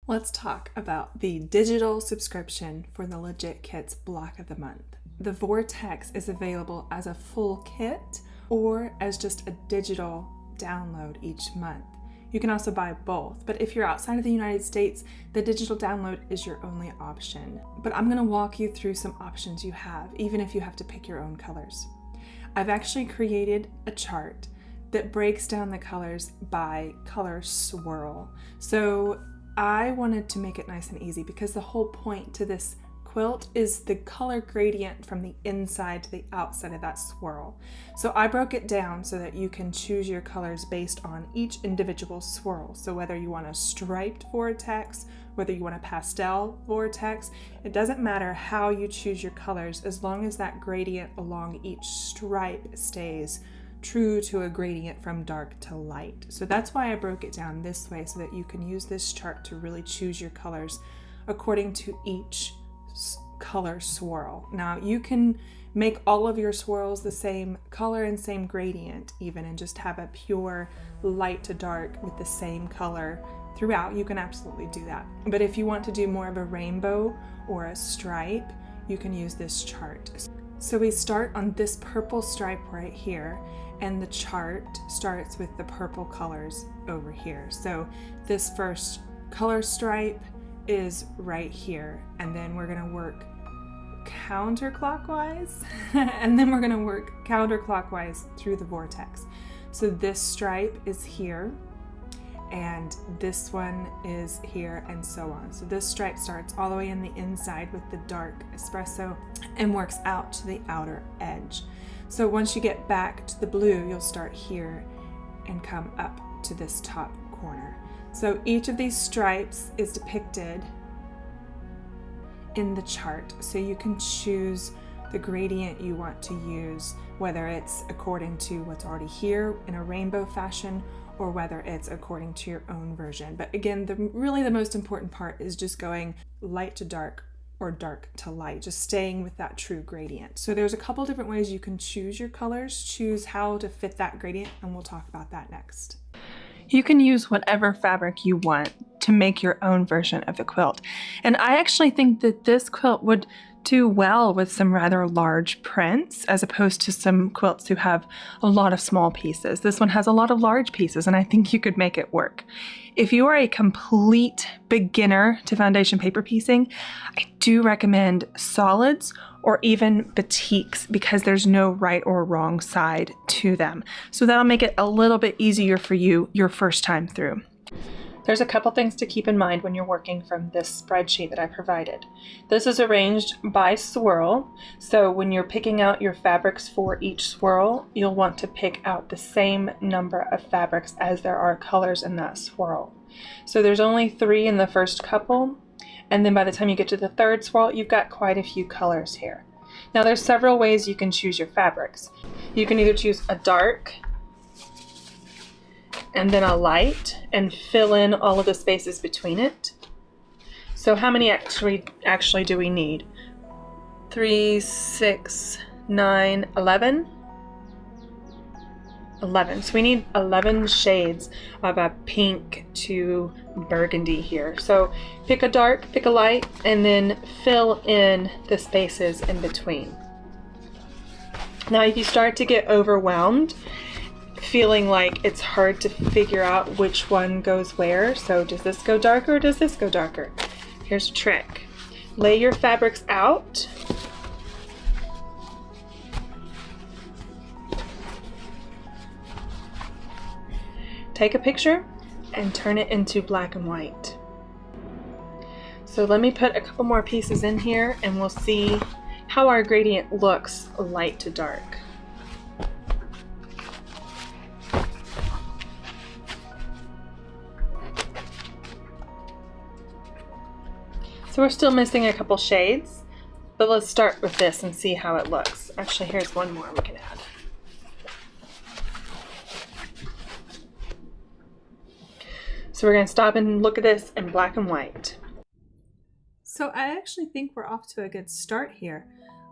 Let's talk about the digital subscription for the Legit Kits Block of the Month. The Vortex is available as a full kit or as just a digital download each month. You can also buy both, but if you're outside of the United States, the digital download is your only option. But I'm going to walk you through some options you have, even if you have to pick your own colors. I've actually created a chart that breaks down the colors by color swirl. So I wanted to make it nice and easy because the whole point to this quilt is the color gradient from the inside to the outside of that swirl. So I broke it down so that you can choose your colors based on each individual swirl. So whether you want a striped vortex, whether you want a pastel vortex, it doesn't matter how you choose your colors as long as that gradient along each stripe stays true to a gradient from dark to light. So that's why I broke it down this way, so that you can use this chart to really choose your colors according to each color swirl. Now you can make all of your swirls the same color and same gradient even, and just have a pure light to dark with the same color throughout. You can absolutely do that. But if you want to do more of a rainbow or a stripe, you can use this chart. So we start on this purple stripe right here, and the chart starts with the purple colors over here. So this first color stripe is right here, and then we're going to work counterclockwise and then we're going to work counterclockwise through the vortex. So this stripe is here, and this one is here, and so on. So this stripe starts all the way in the inside with the dark espresso and works out to the outer edge. So once you get back to the blue, you'll start here and come up to this top corner. So each of these stripes is depicted in the chart, so you can choose the gradient you want to use, whether it's according to what's already here in a rainbow fashion, or whether it's according to your own version. But again, really the most important part is just going light to dark or dark to light, just staying with that true gradient. So there's a couple different ways you can choose your colors, choose how to fit that gradient, and we'll talk about that next. You can use whatever fabric you want to make your own version of the quilt. And I actually think that this quilt would do well with some rather large prints, as opposed to some quilts who have a lot of small pieces. This one has a lot of large pieces, and I think you could make it work. If you are a complete beginner to foundation paper piecing, I do recommend solids or even batiks, because there's no right or wrong side to them. So that'll make it a little bit easier for you your first time through. There's a couple things to keep in mind when you're working from this spreadsheet that I provided. This is arranged by swirl, so when you're picking out your fabrics for each swirl, you'll want to pick out the same number of fabrics as there are colors in that swirl. So there's only 3 in the first couple, and then by the time you get to the third swirl, you've got quite a few colors here. Now there's several ways you can choose your fabrics. You can either choose a dark and then a light and fill in all of the spaces between it. So how many actually do we need? 3, 6, 9, 11? 11. So we need 11 shades of a pink to burgundy here. So pick a dark, pick a light, and then fill in the spaces in between. Now if you start to get overwhelmed, feeling like it's hard to figure out which one goes where, so does this go darker or does this go darker? Here's a trick. Lay your fabrics out. Take a picture and turn it into black and white. So let me put a couple more pieces in here and we'll see how our gradient looks light to dark. So we're still missing a couple shades, but let's start with this and see how it looks. Actually, here's one more we can add. So we're going to stop and look at this in black and white. So I actually think we're off to a good start here.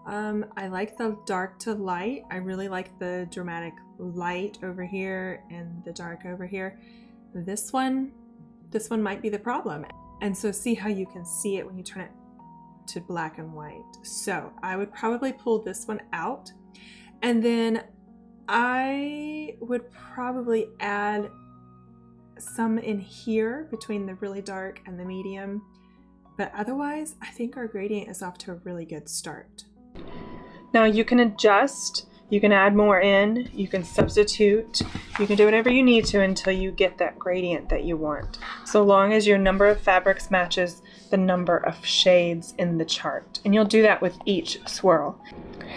I like the dark to light. I really like the dramatic light over here and the dark over here. This one might be the problem. And so see how you can see it when you turn it to black and white. So I would probably pull this one out, and then I would probably add some in here between the really dark and the medium. But otherwise, I think our gradient is off to a really good start. Now you can adjust, you can add more in, you can substitute, you can do whatever you need to until you get that gradient that you want, so long as your number of fabrics matches the number of shades in the chart. And you'll do that with each swirl.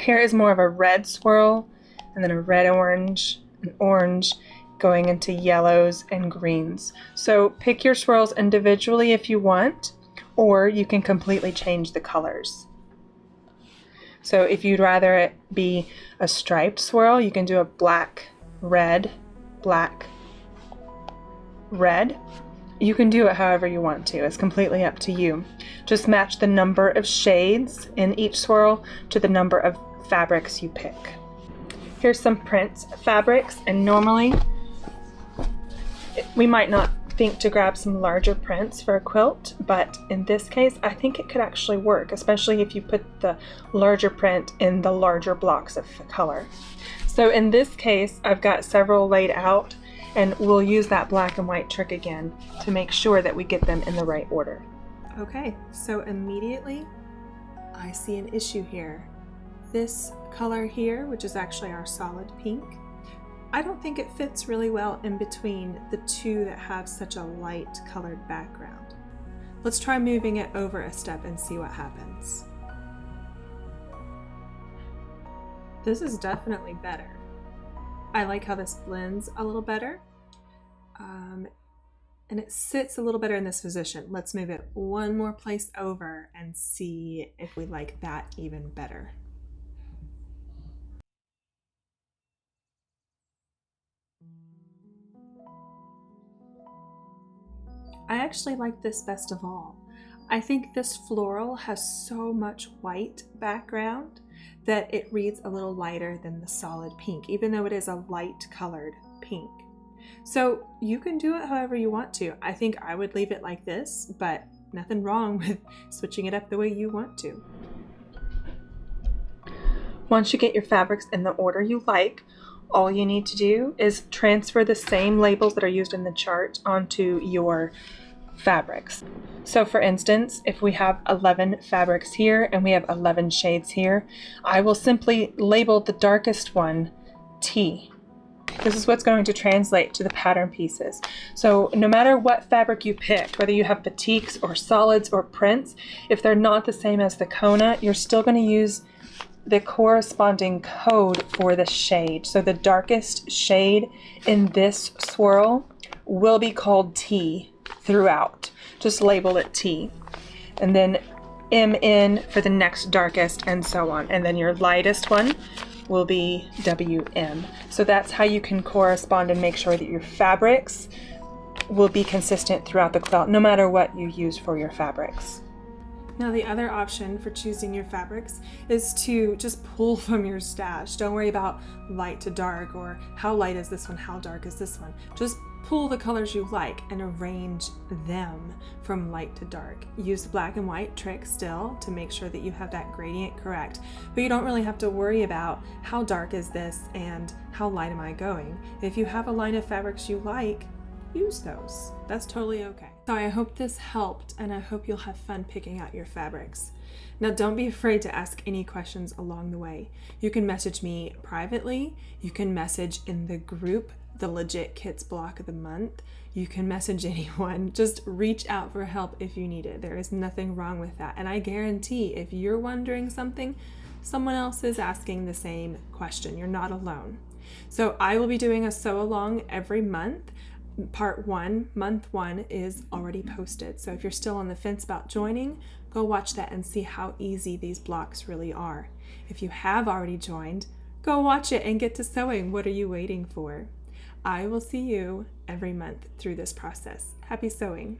Here is more of a red swirl, and then a red-orange, an orange, going into yellows and greens. So pick your swirls individually if you want, or you can completely change the colors. So if you'd rather it be a striped swirl, you can do a black, red, black, red. You can do it however you want to. It's completely up to you. Just match the number of shades in each swirl to the number of fabrics you pick. Here's some prints fabrics, and normally we might not think to grab some larger prints for a quilt, but in this case I think it could actually work, especially if you put the larger print in the larger blocks of color. So in this case I've got several laid out, and we'll use that black and white trick again to make sure that we get them in the right order. Okay, so immediately I see an issue here. This color here, which is actually our solid pink, I don't think it fits really well in between the two that have such a light colored background. Let's try moving it over a step and see what happens. This is definitely better. I like how this blends a little better. And it sits a little better in this position. Let's move it one more place over and see if we like that even better. I actually like this best of all. I think this floral has so much white background that it reads a little lighter than the solid pink, even though it is a light colored pink. So you can do it however you want to. I think I would leave it like this, but nothing wrong with switching it up the way you want to. Once you get your fabrics in the order you like, all you need to do is transfer the same labels that are used in the chart onto your fabrics. So for instance, if we have 11 fabrics here and we have 11 shades here, I will simply label the darkest one T. This is what's going to translate to the pattern pieces. So no matter what fabric you picked, whether you have batiks or solids or prints, if they're not the same as the Kona, you're still going to use the corresponding code for the shade. So the darkest shade in this swirl will be called T throughout. Just label it T. And then MN for the next darkest, and so on. And then your lightest one will be WM. So that's how you can correspond and make sure that your fabrics will be consistent throughout the quilt, no matter what you use for your fabrics. Now the other option for choosing your fabrics is to just pull from your stash. Don't worry about light to dark or how light is this one, how dark is this one. Just pull the colors you like and arrange them from light to dark. Use the black and white trick still to make sure that you have that gradient correct, but you don't really have to worry about how dark is this and how light am I going. If you have a line of fabrics you like, use those. That's totally okay. So I hope this helped, and I hope you'll have fun picking out your fabrics. Now don't be afraid to ask any questions along the way. You can message me privately, you can message in the group, the Legit Kits Block of the Month. You can message anyone. Just reach out for help if you need it. There is nothing wrong with that. And I guarantee if you're wondering something, someone else is asking the same question. You're not alone. So I will be doing a sew along every month. Part 1, month 1 is already posted. So if you're still on the fence about joining, go watch that and see how easy these blocks really are. If you have already joined, go watch it and get to sewing. What are you waiting for? I will see you every month through this process. Happy sewing.